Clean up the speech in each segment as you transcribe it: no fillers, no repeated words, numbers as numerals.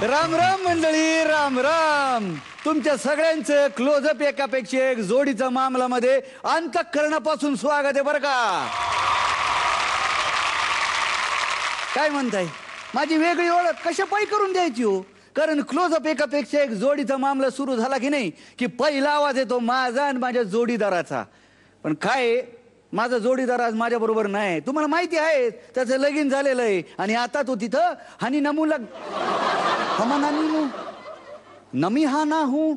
राम राम मंडळी, राम राम. तुमच्या सगळ्यांचं क्लोजअप एकापेक्षा एक जोडीचा मामलामध्ये अंतःकरणापासून स्वागत आहे बरं का. काय म्हणताय, माझी वेगळी ओळख कशा पायी करून द्यायची हो? कारण क्लोजअप एकापेक्षा एक जोडीचा मामला सुरू झाला की नाही की पहिला आवाज येतो माझा आणि माझ्या जोडीदाराचा. पण काय, माझा जोडीदार आज माझ्या बरोबर नाही, तुम्हाला माहिती आहे. त्याचं लगीन झालेलं आहे आणि आता तो तिथं हानी नमूला नमी हा ना हूं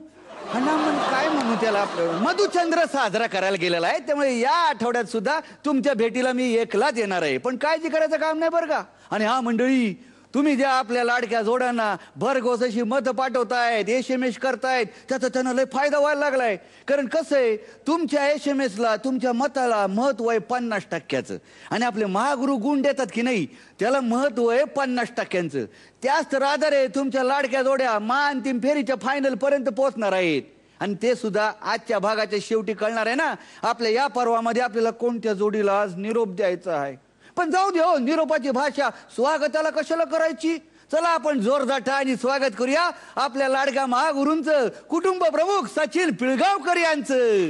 काय म्हणू त्याला, मधुचंद्र साजरा करायला गेलेला आहे. त्यामुळे या आठवड्यात सुद्धा तुमच्या भेटीला मी एकलाच येणार आहे. पण काळजी करायचं काम नाही बरं का. आणि हा मंडळी, तुम्ही ज्या आपल्या लाडक्या जोड्यांना भरघोस अशी मत पाठवतायत, SMS करतायत, त्याचा त्यांना लय फायदा व्हायला लागलाय. कारण कसं आहे, तुमच्या SMS ला, तुमच्या मताला महत्व आहे 50%. आणि आपले महागुरु गुण देतात की नाही, त्याला महत्व आहे 50%. त्याच तर आधार आहे तुमच्या लाडक्या जोड्या अंतिम फेरीच्या फायनल पर्यंत पोहोचणार आहेत. आणि ते सुद्धा आजच्या भागाच्या शेवटी कळणार आहे ना, आपल्या या पर्वामध्ये आपल्याला कोणत्या जोडीला आज निरोप द्यायचा आहे. पण जाऊ दे हो, निरोपाची भाषा स्वागताला कशाला करायची. चला आपण जोरदार टाळ्यांनी स्वागत करूया आपल्या लाडक्या महागुरूंचं, कुटुंब प्रमुख सचिन पिळगावकर यांचं.